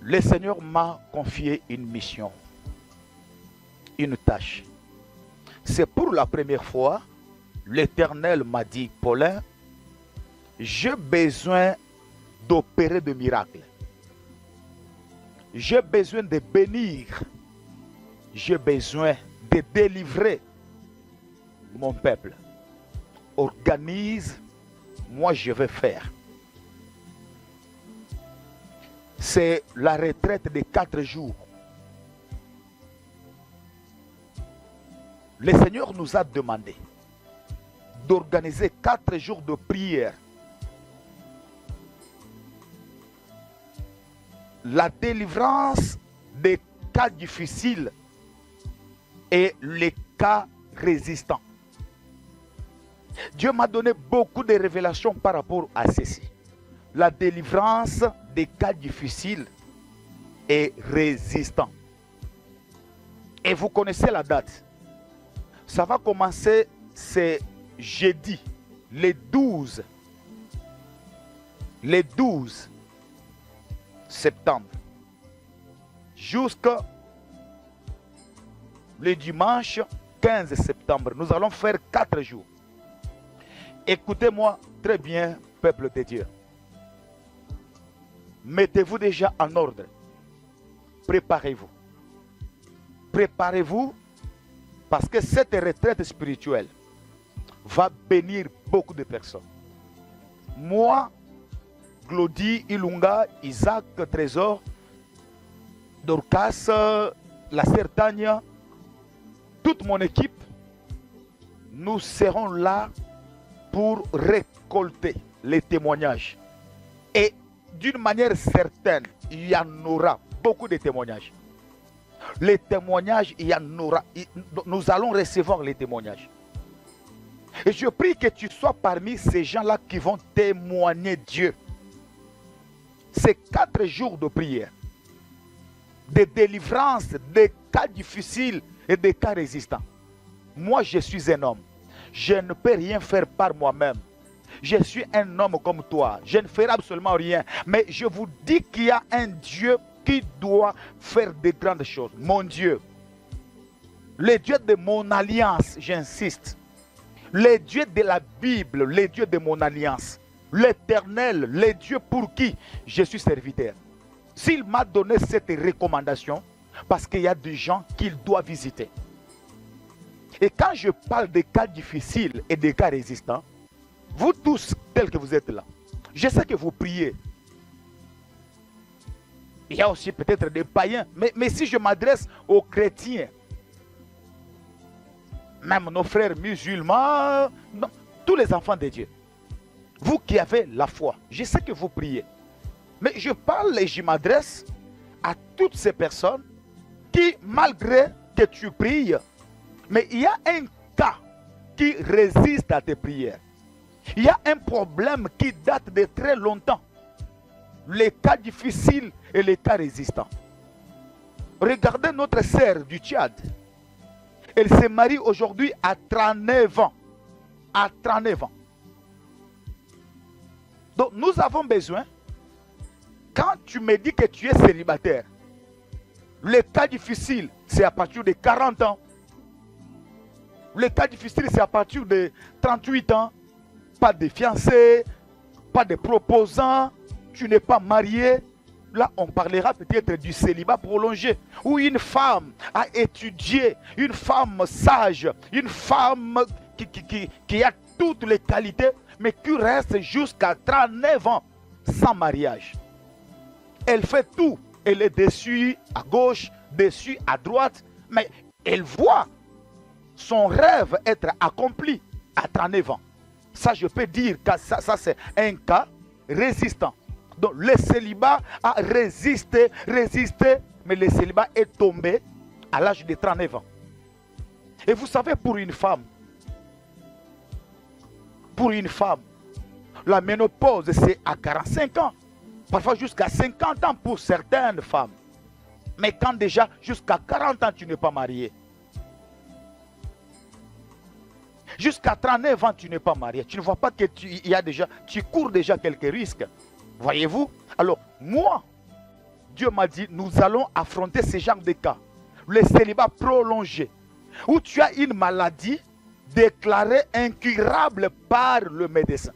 Le Seigneur m'a confié une mission, une tâche. C'est pour la première fois, l'Éternel m'a dit, Paulin, j'ai besoin d'opérer de miracles. J'ai besoin de bénir. J'ai besoin de délivrer mon peuple. Organise, moi je vais faire. C'est la retraite de 4 jours. Le Seigneur nous a demandé d'organiser 4 jours de prière. La délivrance des cas difficiles et les cas résistants. Dieu m'a donné beaucoup de révélations par rapport à ceci. La délivrance des cas difficiles et résistants. Et vous connaissez la date. Ça va commencer, c'est jeudi, le 12 septembre, jusqu'au le dimanche 15 septembre. Nous allons faire 4 jours. Écoutez-moi très bien, peuple de Dieu. Mettez-vous déjà en ordre. Préparez-vous. Préparez-vous parce que cette retraite spirituelle va bénir beaucoup de personnes. Moi, Glody, Ilunga, Isaac, Trésor, Dorcas, la Certagne, toute mon équipe, nous serons là pour récolter les témoignages. Et d'une manière certaine, il y en aura beaucoup de témoignages. Les témoignages, il y en aura. Nous allons recevoir les témoignages. Et je prie que tu sois parmi ces gens-là qui vont témoigner Dieu. Ces 4 jours de prière, de délivrance, des cas difficiles et des cas résistants. Moi, je suis un homme. Je ne peux rien faire par moi-même. Je suis un homme comme toi. Je ne ferai absolument rien. Mais je vous dis qu'il y a un Dieu qui doit faire de grandes choses. Mon Dieu. Le Dieu de mon alliance, j'insiste. Le Dieu de la Bible, le Dieu de mon alliance. L'Éternel, le Dieu pour qui je suis serviteur. S'il m'a donné cette recommandation, parce qu'il y a des gens qu'il doit visiter. Et quand je parle des cas difficiles et des cas résistants, vous tous, tels que vous êtes là, je sais que vous priez. Il y a aussi peut-être des païens, mais si je m'adresse aux chrétiens, même nos frères musulmans, non, tous les enfants de Dieu, vous qui avez la foi, je sais que vous priez. Mais je parle et je m'adresse à toutes ces personnes qui, malgré que tu pries, mais il y a un cas qui résiste à tes prières. Il y a un problème qui date de très longtemps. Les cas difficiles et les cas résistants. Regardez notre sœur du Tchad. Elle se marie aujourd'hui à 39 ans. À 39 ans. Donc nous avons besoin, quand tu me dis que tu es célibataire, le cas difficile, c'est à partir de 40 ans. Le cas difficile, c'est à partir de 38 ans. Pas de fiancé, pas de proposant, tu n'es pas marié. Là, on parlera peut-être du célibat prolongé. Où une femme a étudié, une femme sage, une femme qui a toutes les qualités, mais qui reste jusqu'à 39 ans sans mariage. Elle fait tout. Elle est dessus à gauche, dessus à droite, mais elle voit son rêve être accompli à 39 ans. Ça, je peux dire que ça c'est un cas résistant. Donc, le célibat a résisté, mais le célibat est tombé à l'âge de 39 ans. Et vous savez, pour une femme, la ménopause, c'est à 45 ans. Parfois jusqu'à 50 ans pour certaines femmes. Mais quand déjà jusqu'à 40 ans, tu n'es pas marié. Jusqu'à 39 ans, tu n'es pas marié. Tu ne vois pas que tu cours déjà quelques risques. Voyez-vous? Alors, moi, Dieu m'a dit, nous allons affronter ce genre de cas. Le célibat prolongé, où tu as une maladie déclarée incurable par le médecin.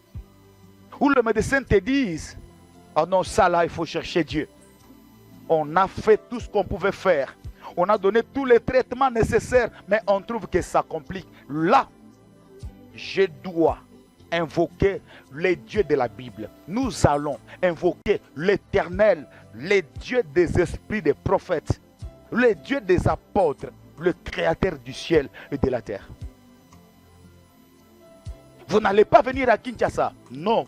Où le médecin te dise, oh non, ça là, il faut chercher Dieu. On a fait tout ce qu'on pouvait faire. On a donné tous les traitements nécessaires, mais on trouve que ça complique. Là, je dois invoquer les dieux de la Bible. Nous allons invoquer l'Éternel, les dieux des esprits des prophètes, les dieux des apôtres, le créateur du ciel et de la terre. Vous n'allez pas venir à Kinshasa. Non.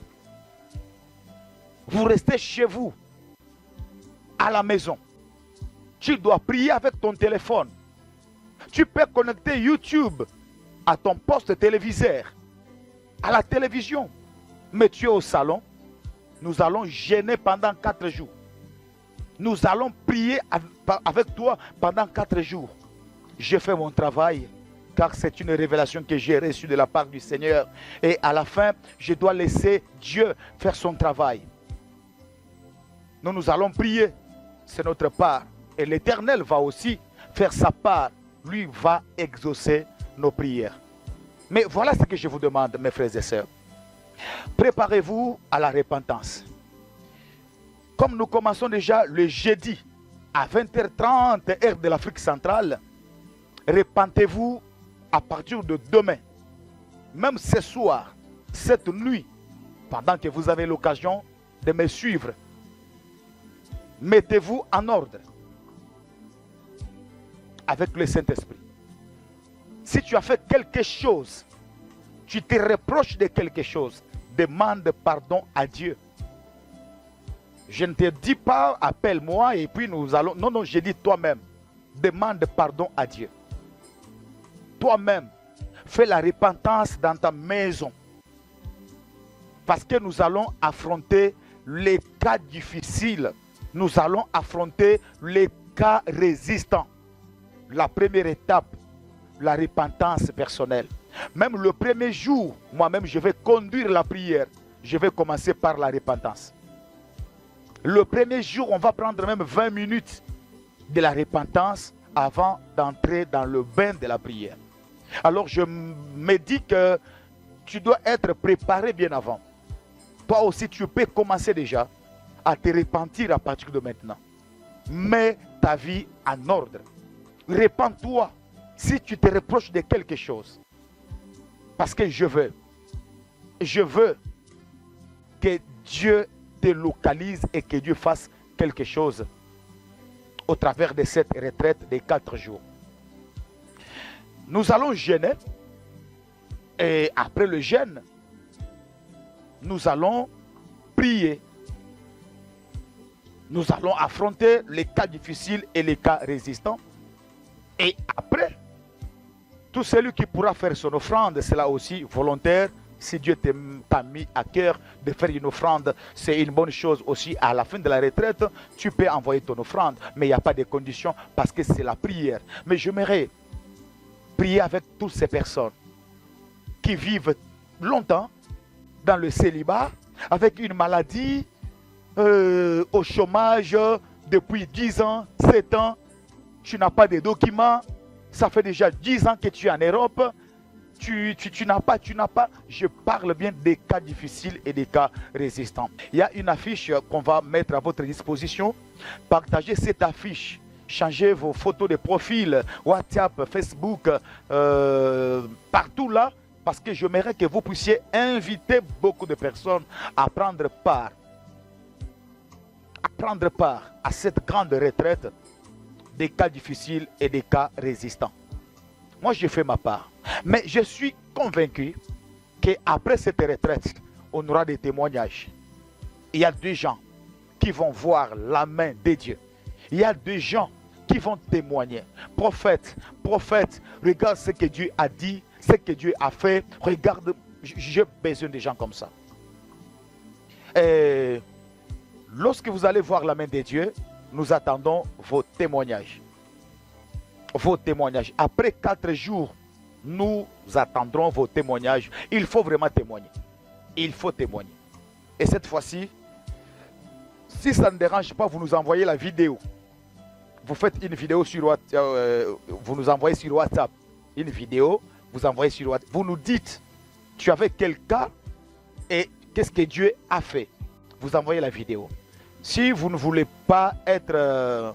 Vous restez chez vous, à la maison. Tu dois prier avec ton téléphone. Tu peux connecter YouTube à ton poste téléviseur, à la télévision. Mais tu es au salon. Nous allons jeûner pendant 4 jours. Nous allons prier avec toi pendant 4 jours. J'ai fait mon travail, car c'est une révélation que j'ai reçue de la part du Seigneur. Et à la fin, je dois laisser Dieu faire son travail. Nous allons prier. C'est notre part. Et l'Éternel va aussi faire sa part. Lui va exaucer nos prières. Mais voilà ce que je vous demande, mes frères et sœurs. Préparez-vous à la repentance. Comme nous commençons déjà le jeudi à 20h30 heure de l'Afrique centrale, repentez-vous à partir de demain. Même ce soir, cette nuit, pendant que vous avez l'occasion de me suivre, mettez-vous en ordre avec le Saint-Esprit. Si tu as fait quelque chose, tu te reproches de quelque chose, demande pardon à Dieu. Je ne te dis pas, appelle-moi et puis nous allons... Non, non, je dis toi-même, demande pardon à Dieu. Toi-même, fais la repentance dans ta maison. Parce que nous allons affronter les cas difficiles. Nous allons affronter les cas résistants. La première étape, la repentance personnelle. Même le premier jour, moi-même, je vais conduire la prière. Je vais commencer par la repentance. Le premier jour, on va prendre même 20 minutes de la repentance avant d'entrer dans le bain de la prière. Alors, je me dis que tu dois être préparé bien avant. Toi aussi, tu peux commencer déjà à te repentir à partir de maintenant. Mets ta vie en ordre. Repends-toi si tu te reproches de quelque chose. Parce que je veux que Dieu te localise et que Dieu fasse quelque chose au travers de cette retraite de 4 jours. Nous allons jeûner et après le jeûne, nous allons prier. Nous allons affronter les cas difficiles et les cas résistants. Et après, tout celui qui pourra faire son offrande, c'est là aussi volontaire. Si Dieu t'a mis à cœur de faire une offrande, c'est une bonne chose aussi. À la fin de la retraite, tu peux envoyer ton offrande. Mais il n'y a pas de conditions parce que c'est la prière. Mais j'aimerais prier avec toutes ces personnes qui vivent longtemps dans le célibat, avec une maladie, au chômage depuis 10 ans, 7 ans. Tu n'as pas de documents. Ça fait déjà 10 ans que tu es en Europe. Tu n'as pas. Je parle bien des cas difficiles et des cas résistants. Il y a une affiche qu'on va mettre à votre disposition. Partagez cette affiche. Changez vos photos de profil, WhatsApp, Facebook, partout là. Parce que j'aimerais que vous puissiez inviter beaucoup de personnes à prendre part à cette grande retraite des cas difficiles et des cas résistants. Moi, j'ai fait ma part. Mais je suis convaincu qu'après cette retraite, on aura des témoignages. Il y a des gens qui vont voir la main de Dieu. Il y a des gens qui vont témoigner. Prophète, regarde ce que Dieu a dit, ce que Dieu a fait. Regarde, j'ai besoin de gens comme ça. Et lorsque vous allez voir la main de Dieu, nous attendons vos témoignages. Vos témoignages. Après 4 jours, nous attendrons vos témoignages. Il faut vraiment témoigner. Il faut témoigner. Et cette fois-ci, Si ça ne dérange pas, vous nous envoyez la vidéo. Vous faites une vidéo sur WhatsApp, vous nous envoyez sur WhatsApp. Une vidéo, vous envoyez sur WhatsApp. Vous nous dites, tu avais quel cas et qu'est-ce que Dieu a fait. Vous envoyez la vidéo. Si vous ne voulez pas être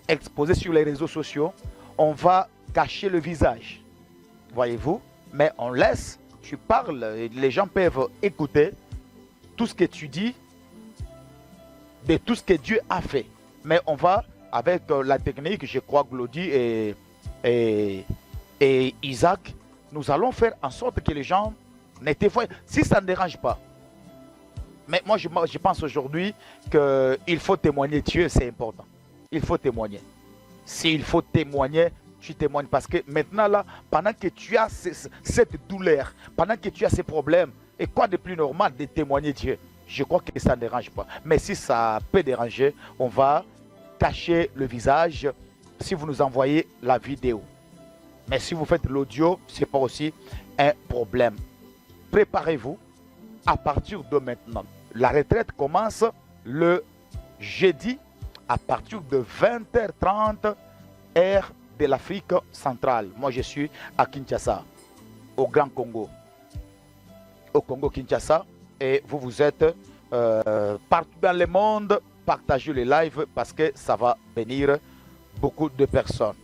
exposé sur les réseaux sociaux, on va cacher le visage. Voyez-vous? Mais on laisse, tu parles, les gens peuvent écouter tout ce que tu dis, de tout ce que Dieu a fait. Mais on va, avec la technique, je crois, Glody et Isaac, nous allons faire en sorte que les gens n'étaient pas. Si ça ne dérange pas. Mais moi, je pense aujourd'hui qu'il faut témoigner Dieu, c'est important. Il faut témoigner. S'il faut témoigner, tu témoignes. Parce que maintenant, là, pendant que tu as cette douleur, pendant que tu as ces problèmes, et quoi de plus normal de témoigner Dieu? Je crois que ça ne dérange pas. Mais si ça peut déranger, on va cacher le visage si vous nous envoyez la vidéo. Mais si vous faites l'audio, ce n'est pas aussi un problème. Préparez-vous à partir de maintenant. La retraite commence le jeudi à partir de 20h30 heure de l'Afrique centrale. Moi, je suis à Kinshasa, au Grand Congo. Au Congo-Kinshasa. Et vous êtes partout dans le monde. Partagez les lives parce que ça va bénir beaucoup de personnes.